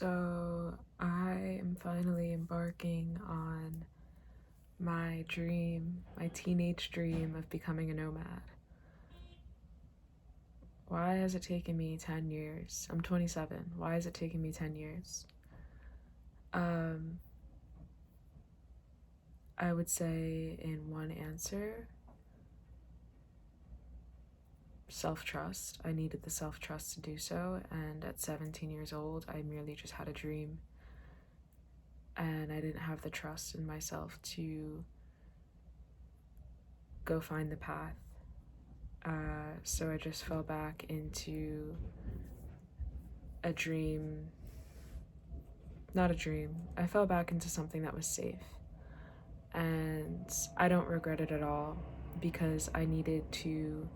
So I am finally embarking on my dream, my teenage dream of becoming a nomad. Why has it taken me 10 years? I'm 27. Why has it taken me 10 years? I would say in one answer, self-trust. I needed the self-trust to do so, and at 17 years old, I merely just had a dream. And I didn't have the trust in myself to go find the path. So I just fell back into a dream. Not a dream. I fell back into something that was safe. And I don't regret it at all because I needed to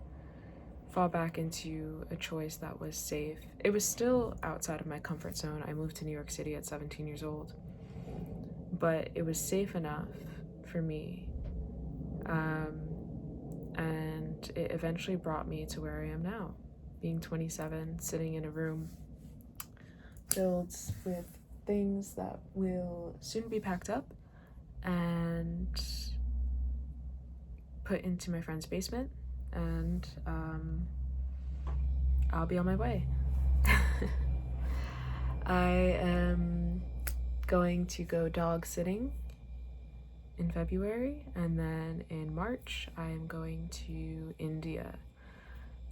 fall back into a choice that was safe. It was still outside of my comfort zone. I moved to New York City at 17 years old. But it was safe enough for me. And it eventually brought me to where I am now, being 27, sitting in a room filled with things that will soon be packed up and put into my friend's basement, and I'll be on my way. I am going to go dog sitting in February, and then in March I am going to India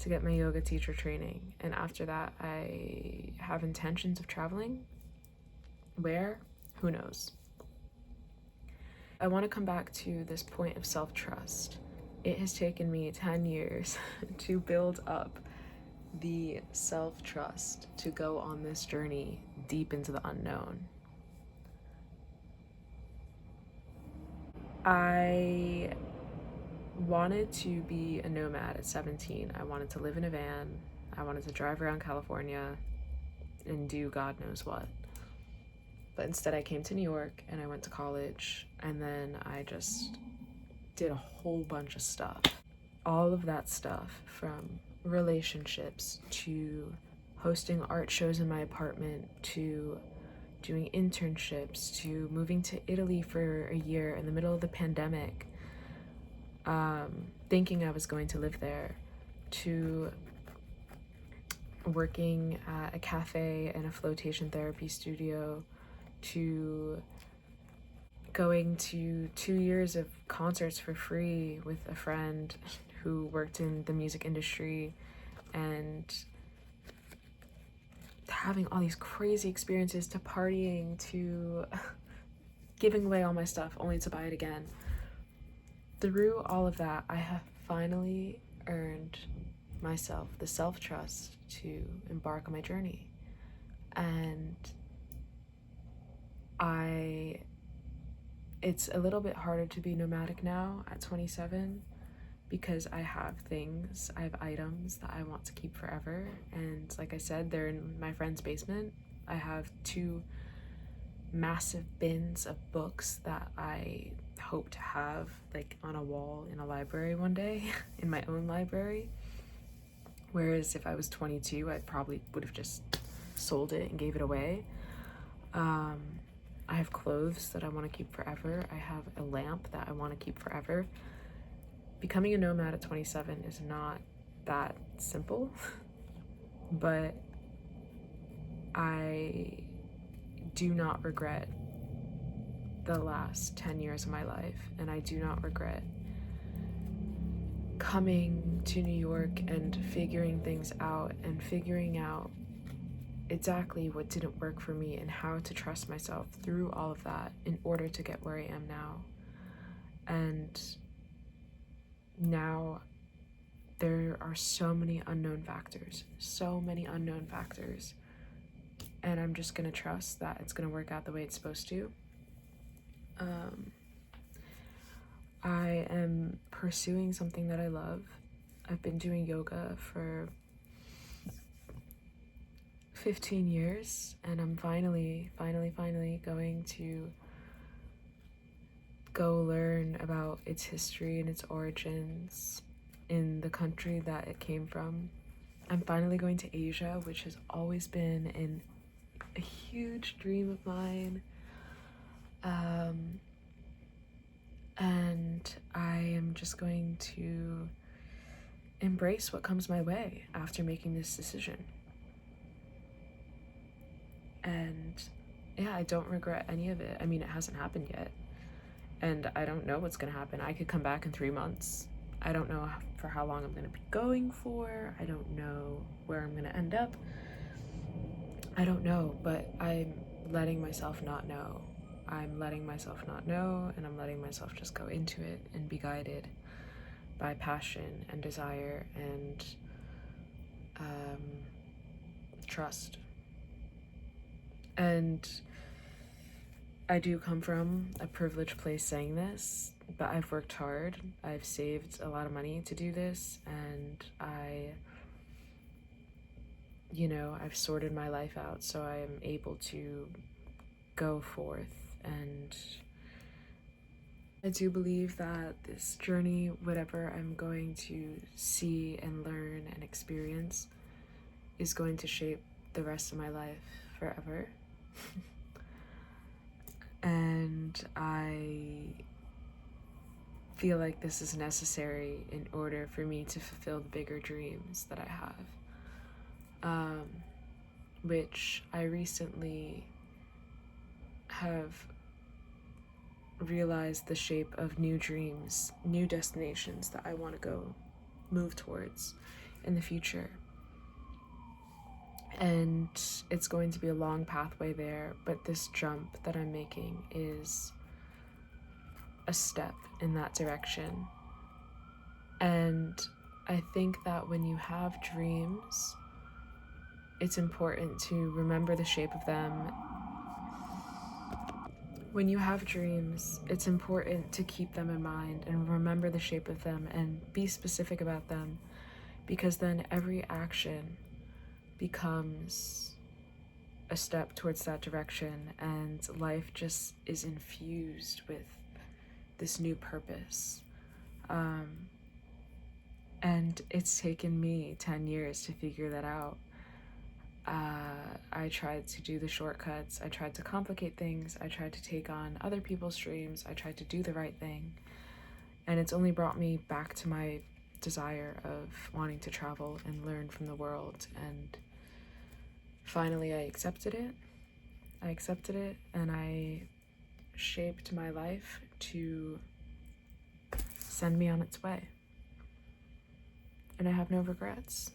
to get my yoga teacher training, and after that I have intentions of traveling. Where? Who knows? I want to come back to this point of self-trust. It has taken me 10 years to build up the self-trust to go on this journey deep into the unknown. I wanted to be a nomad at 17. I wanted to live in a van. I wanted to drive around California and do God knows what. But instead I came to New York and I went to college, and then I just did a whole bunch of stuff. All of that stuff, from relationships to hosting art shows in my apartment to doing internships to moving to Italy for a year in the middle of the pandemic, thinking I was going to live there, to working at a cafe and a flotation therapy studio, to going to 2 years of concerts for free with a friend who worked in the music industry, and having all these crazy experiences, to partying, to giving away all my stuff only to buy it again. Through all of that, I have finally earned myself the self-trust to embark on my journey. And it's a little bit harder to be nomadic now at 27 because I have items that I want to keep forever. And like I said, they're in my friend's basement. I have 2 massive bins of books that I hope to have like on a wall in a library one day, in my own library. Whereas if I was 22, I probably would have just sold it and gave it away. I have clothes that I want to keep forever. I have a lamp that I want to keep forever. Becoming a nomad at 27 is not that simple, but I do not regret the last 10 years of my life, and I do not regret coming to New York and figuring things out and figuring out exactly what didn't work for me and how to trust myself through all of that in order to get where I am now. And now there are so many unknown factors, and I'm just gonna trust that it's gonna work out the way it's supposed to. I am pursuing something that I love. I've been doing yoga for 15 years, and I'm finally going to go learn about its history and its origins in the country that it came from. I'm finally going to Asia, which has always been a huge dream of mine. And I am just going to embrace what comes my way after making this decision. And yeah, I don't regret any of it. I mean, it hasn't happened yet. And I don't know what's gonna happen. I could come back in 3 months. I don't know for how long I'm gonna be going for. I don't know where I'm gonna end up. I don't know, but I'm letting myself not know. I'm letting myself not know, and I'm letting myself just go into it and be guided by passion and desire and trust. And I do come from a privileged place saying this, but I've worked hard. I've saved a lot of money to do this, and I've sorted my life out so I am able to go forth. And I do believe that this journey, whatever I'm going to see and learn and experience, is going to shape the rest of my life forever. And I feel like this is necessary in order for me to fulfill the bigger dreams that I have, which I recently have realized the shape of new dreams, new destinations that I want to move towards in the future. And it's going to be a long pathway there, but this jump that I'm making is a step in that direction. And I think that when you have dreams, it's important to remember the shape of them. When you have dreams, it's important to keep them in mind and remember the shape of them and be specific about them, because then every action becomes a step towards that direction, and life just is infused with this new purpose. And it's taken me 10 years to figure that out. I tried to do the shortcuts. I tried to complicate things. I tried to take on other people's dreams. I tried to do the right thing. And it's only brought me back to my desire of wanting to travel and learn from the world. And finally, I accepted it. And I shaped my life to send me on its way. And I have no regrets.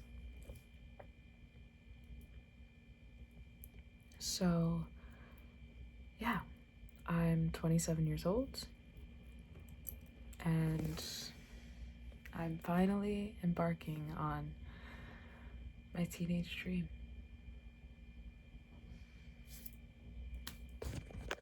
So, yeah, I'm 27 years old, and I'm finally embarking on my teenage dream.